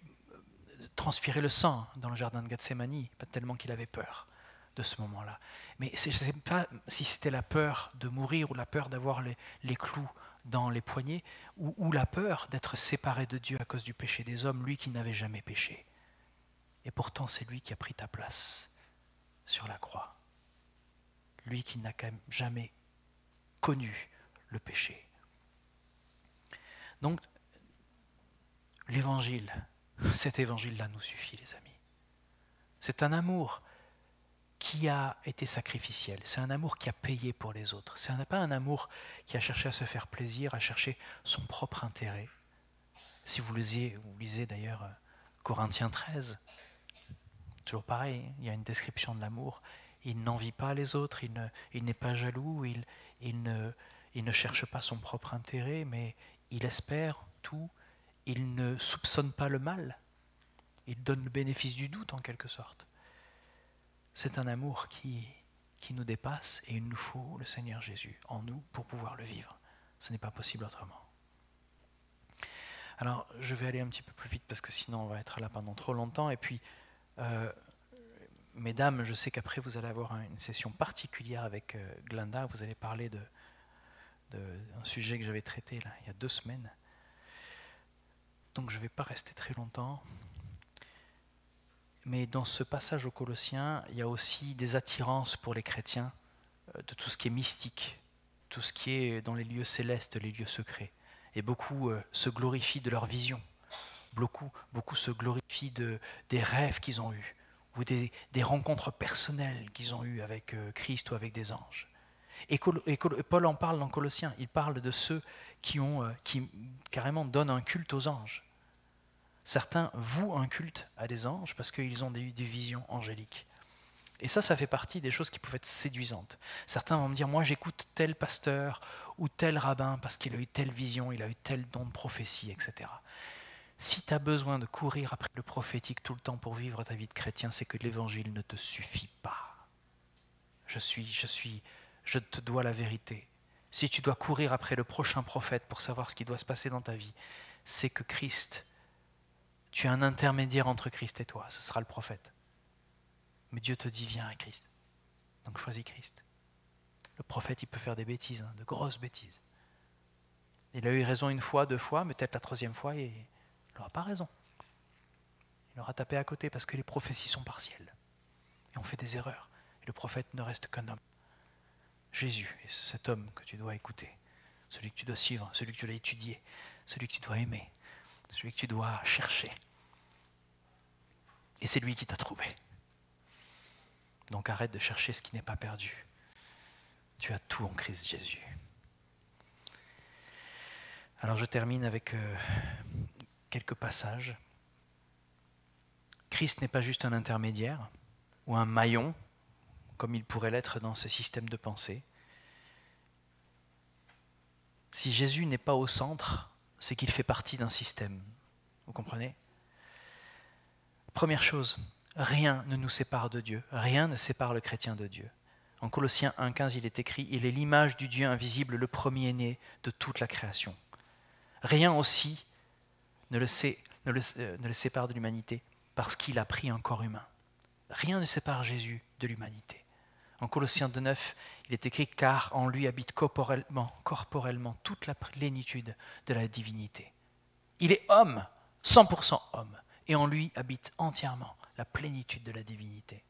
transpirait le sang dans le jardin de Gethsémani, pas tellement qu'il avait peur de ce moment-là. Mais je ne sais pas si c'était la peur de mourir ou la peur d'avoir les clous dans les poignets ou la peur d'être séparé de Dieu à cause du péché des hommes, lui qui n'avait jamais péché. Et pourtant, c'est lui qui a pris ta place sur la croix. Lui qui n'a quand même jamais connu le péché. Donc, l'évangile, cet évangile-là nous suffit, les amis. C'est un amour qui a été sacrificiel. C'est un amour qui a payé pour les autres. Ce n'est pas un amour qui a cherché à se faire plaisir, à chercher son propre intérêt. Si vous lisez d'ailleurs Corinthiens 13, toujours pareil, il y a une description de l'amour. Il n'envie pas les autres, il n'est pas jaloux, il ne cherche pas son propre intérêt, mais il espère tout, il ne soupçonne pas le mal, il donne le bénéfice du doute en quelque sorte. C'est un amour qui nous dépasse et il nous faut le Seigneur Jésus en nous pour pouvoir le vivre. Ce n'est pas possible autrement. Alors, je vais aller un petit peu plus vite parce que sinon on va être là pendant trop longtemps. Et puis, mesdames, je sais qu'après vous allez avoir une session particulière avec Glenda. Vous allez parler d'un sujet que j'avais traité là, il y a 2 semaines. Donc je ne vais pas rester très longtemps. Mais dans ce passage aux Colossiens, il y a aussi des attirances pour les chrétiens de tout ce qui est mystique, tout ce qui est dans les lieux célestes, les lieux secrets. Et beaucoup se glorifient de leur vision. Beaucoup se glorifient des rêves qu'ils ont eus, ou des rencontres personnelles qu'ils ont eues avec Christ ou avec des anges. Et Paul en parle dans Colossiens. Il parle de ceux qui carrément donnent un culte aux anges. Certains vouent un culte à des anges parce qu'ils ont eu des visions angéliques. Et ça fait partie des choses qui peuvent être séduisantes. Certains vont me dire, moi j'écoute tel pasteur ou tel rabbin parce qu'il a eu telle vision, il a eu tel don de prophétie, etc. Si tu as besoin de courir après le prophétique tout le temps pour vivre ta vie de chrétien, c'est que l'évangile ne te suffit pas. Je te dois la vérité. Si tu dois courir après le prochain prophète pour savoir ce qui doit se passer dans ta vie, c'est que Christ, tu es un intermédiaire entre Christ et toi, ce sera le prophète. Mais Dieu te dit, viens à Christ. Donc choisis Christ. Le prophète, il peut faire des bêtises, de grosses bêtises. Il a eu raison 1 fois, 2 fois, mais peut-être la 3e fois, il n'aura pas raison. Il aura tapé à côté parce que les prophéties sont partielles. Et on fait des erreurs. Le prophète ne reste qu'un homme. Jésus est cet homme que tu dois écouter, celui que tu dois suivre, celui que tu dois étudier, celui que tu dois aimer, celui que tu dois chercher. Et c'est lui qui t'a trouvé. Donc arrête de chercher ce qui n'est pas perdu. Tu as tout en Christ Jésus. Alors je termine avec quelques passages. Christ n'est pas juste un intermédiaire ou un maillon, comme il pourrait l'être dans ce système de pensée. Si Jésus n'est pas au centre, c'est qu'il fait partie d'un système. Vous comprenez ? Première chose, rien ne nous sépare de Dieu. Rien ne sépare le chrétien de Dieu. En Colossiens 1,15, il est écrit « Il est l'image du Dieu invisible, le premier-né de toute la création ». Rien aussi ne le sépare de l'humanité parce qu'il a pris un corps humain. Rien ne sépare Jésus de l'humanité. En Colossiens 2,9, il est écrit « Car en lui habite corporellement toute la plénitude de la divinité ». Il est homme, 100% homme, et en lui habite entièrement la plénitude de la divinité.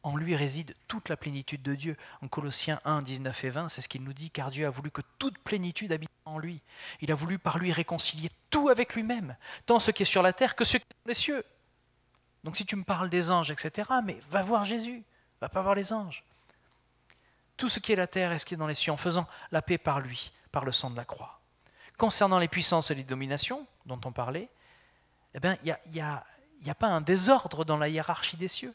En lui réside toute la plénitude de Dieu. En Colossiens 1, 19 et 20, c'est ce qu'il nous dit, car Dieu a voulu que toute plénitude habite en lui. Il a voulu par lui réconcilier tout avec lui-même, tant ce qui est sur la terre que ce qui est dans les cieux. Donc si tu me parles des anges, etc., mais va voir Jésus, va pas voir les anges. Tout ce qui est la terre et ce qui est dans les cieux, en faisant la paix par lui, par le sang de la croix. Concernant les puissances et les dominations dont on parlait, eh bien, il n'y a pas un désordre dans la hiérarchie des cieux.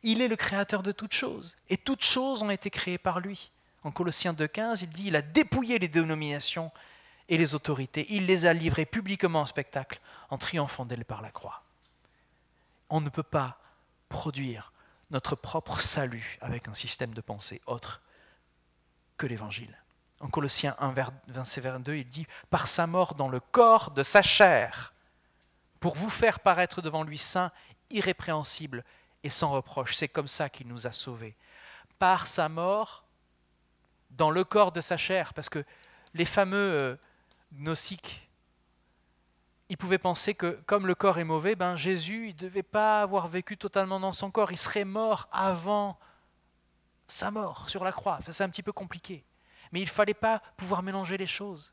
Il est le créateur de toutes choses, et toutes choses ont été créées par lui. En Colossiens 2,15, il dit « Il a dépouillé les dénominations et les autorités, il les a livrées publiquement en spectacle, en triomphant d'elles par la croix. » On ne peut pas produire notre propre salut avec un système de pensée autre que l'Évangile. En Colossiens 1, verset 22, il dit « Par sa mort dans le corps de sa chair, pour vous faire paraître devant lui saint, irrépréhensible et sans reproche. » C'est comme ça qu'il nous a sauvés. Par sa mort dans le corps de sa chair. Parce que les fameux gnostiques, ils pouvaient penser que comme le corps est mauvais, Jésus ne devait pas avoir vécu totalement dans son corps. Il serait mort avant sa mort sur la croix. Enfin, c'est un petit peu compliqué. Mais il ne fallait pas pouvoir mélanger les choses.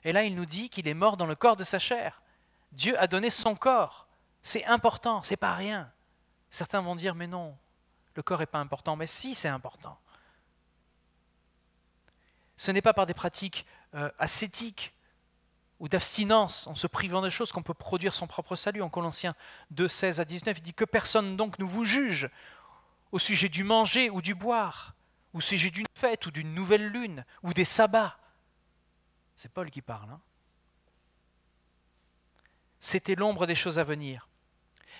Et là, il nous dit qu'il est mort dans le corps de sa chair. Dieu a donné son corps. C'est important, c'est pas rien. Certains vont dire, mais non, le corps n'est pas important. Mais si, c'est important. Ce n'est pas par des pratiques ascétiques ou d'abstinence, en se privant de choses, qu'on peut produire son propre salut. En Colossiens 2, 16 à 19, il dit que personne donc ne vous juge au sujet du manger ou du boire, ou au sujet d'une fête ou d'une nouvelle lune, ou des sabbats. C'est Paul qui parle. C'était l'ombre des choses à venir.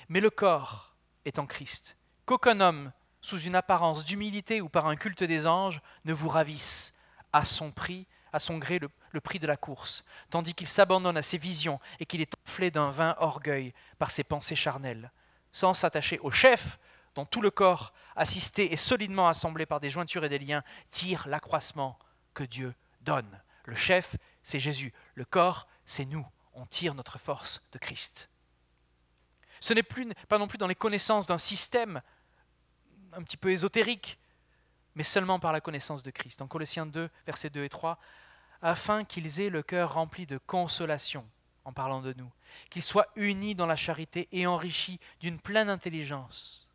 Mais le corps est en Christ. Qu'aucun homme, sous une apparence d'humilité ou par un culte des anges, ne vous ravisse à son prix, à son gré le prix de la course, tandis qu'il s'abandonne à ses visions et qu'il est enflé d'un vain orgueil par ses pensées charnelles, sans s'attacher au chef dont tout le corps, assisté et solidement assemblé par des jointures et des liens, tire l'accroissement que Dieu donne. Le chef, c'est Jésus. Le corps, c'est nous. On tire notre force de Christ. Ce n'est pas non plus dans les connaissances d'un système un petit peu ésotérique, mais seulement par la connaissance de Christ. En Colossiens 2, versets 2 et 3, afin qu'ils aient le cœur rempli de consolation, en parlant de nous, qu'ils soient unis dans la charité et enrichis d'une pleine intelligence,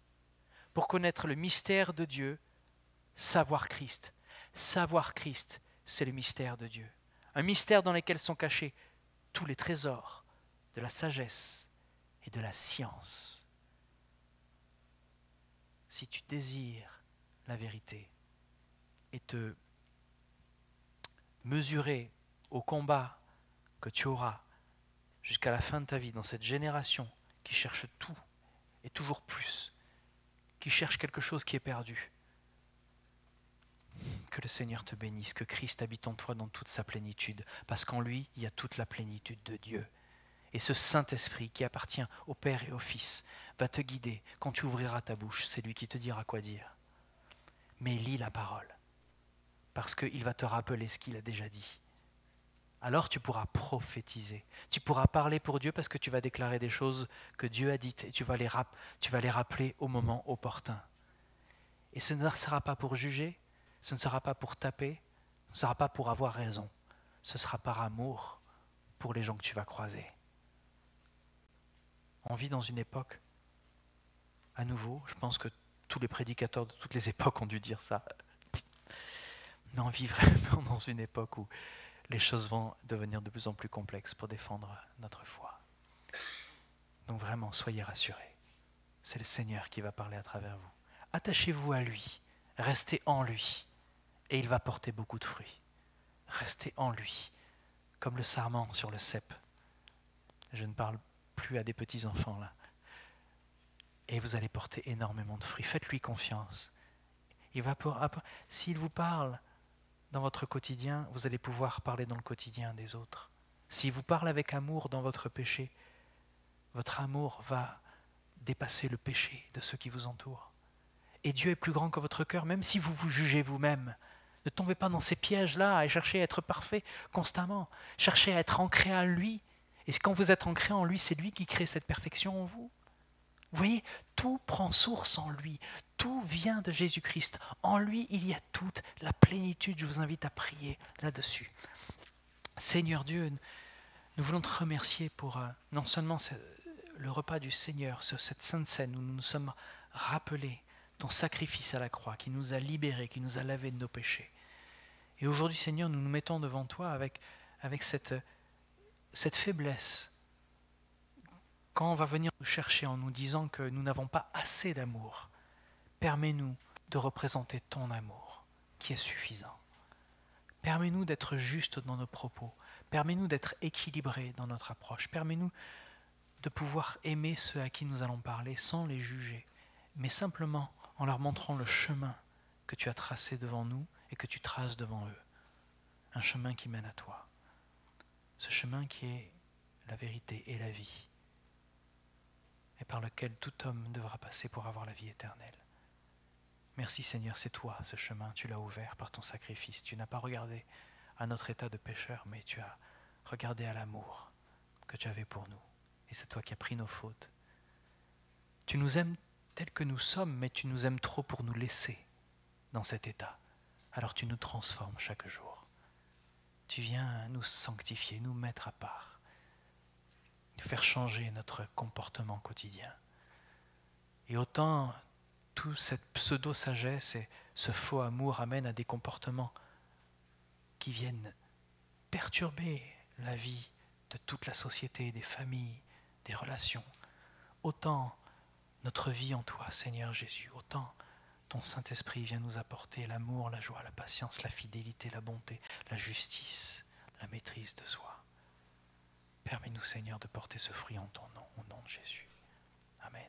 pour connaître le mystère de Dieu, savoir Christ. Savoir Christ, c'est le mystère de Dieu. Un mystère dans lequel sont cachés tous les trésors de la sagesse et de la science. Si tu désires la vérité et te mesurer au combat que tu auras jusqu'à la fin de ta vie dans cette génération qui cherche tout et toujours plus, qui cherche quelque chose qui est perdu, que le Seigneur te bénisse, que Christ habite en toi dans toute sa plénitude, parce qu'en lui, il y a toute la plénitude de Dieu. Et ce Saint-Esprit qui appartient au Père et au Fils va te guider. Quand tu ouvriras ta bouche, c'est lui qui te dira quoi dire. Mais lis la parole, parce qu'il va te rappeler ce qu'il a déjà dit. alors tu pourras prophétiser. Tu pourras parler pour Dieu parce que tu vas déclarer des choses que Dieu a dites et tu vas les rappeler au moment opportun. Et ce ne sera pas pour juger, ce ne sera pas pour taper, ce ne sera pas pour avoir raison. Ce sera par amour pour les gens que tu vas croiser. On vit dans une époque, à nouveau, je pense que tous les prédicateurs de toutes les époques ont dû dire ça, mais on vit vraiment dans une époque où les choses vont devenir de plus en plus complexes pour défendre notre foi. Donc vraiment, soyez rassurés. C'est le Seigneur qui va parler à travers vous. Attachez-vous à lui, restez en lui, et il va porter beaucoup de fruits. Restez en lui, comme le sarment sur le cep. Je ne parle plus à des petits-enfants là. Et vous allez porter énormément de fruits. Faites-lui confiance. S'il vous parle dans votre quotidien, vous allez pouvoir parler dans le quotidien des autres. S'il vous parle avec amour dans votre péché, votre amour va dépasser le péché de ceux qui vous entourent. Et Dieu est plus grand que votre cœur, même si vous vous jugez vous-même. Ne tombez pas dans ces pièges-là et cherchez à être parfait constamment. Cherchez à être ancré en lui. Et quand vous êtes ancré en lui, c'est lui qui crée cette perfection en vous. Vous voyez, tout prend source en lui. Tout vient de Jésus-Christ. En lui, il y a toute la plénitude. Je vous invite à prier là-dessus. Seigneur Dieu, nous voulons te remercier pour non seulement le repas du Seigneur, cette sainte scène où nous nous sommes rappelés ton sacrifice à la croix qui nous a libérés, qui nous a lavés de nos péchés. Et aujourd'hui, Seigneur, nous nous mettons devant toi avec cette faiblesse. Quand on va venir nous chercher en nous disant que nous n'avons pas assez d'amour, permets-nous de représenter ton amour qui est suffisant. Permets-nous d'être justes dans nos propos. Permets-nous d'être équilibrés dans notre approche. Permets-nous de pouvoir aimer ceux à qui nous allons parler sans les juger, mais simplement en leur montrant le chemin que tu as tracé devant nous et que tu traces devant eux. Un chemin qui mène à toi. Ce chemin qui est la vérité et la vie, et par lequel tout homme devra passer pour avoir la vie éternelle. Merci Seigneur, c'est toi ce chemin, tu l'as ouvert par ton sacrifice. Tu n'as pas regardé à notre état de pécheur, mais tu as regardé à l'amour que tu avais pour nous. Et c'est toi qui as pris nos fautes. Tu nous aimes tels que nous sommes, mais tu nous aimes trop pour nous laisser dans cet état. Alors tu nous transformes chaque jour. Tu viens nous sanctifier, nous mettre à part, nous faire changer notre comportement quotidien. Et autant toute cette pseudo-sagesse et ce faux amour amènent à des comportements qui viennent perturber la vie de toute la société, des familles, des relations, autant notre vie en toi, Seigneur Jésus, autant ton Saint-Esprit vient nous apporter l'amour, la joie, la patience, la fidélité, la bonté, la justice, la maîtrise de soi. Permets-nous, Seigneur, de porter ce fruit en ton nom, au nom de Jésus. Amen.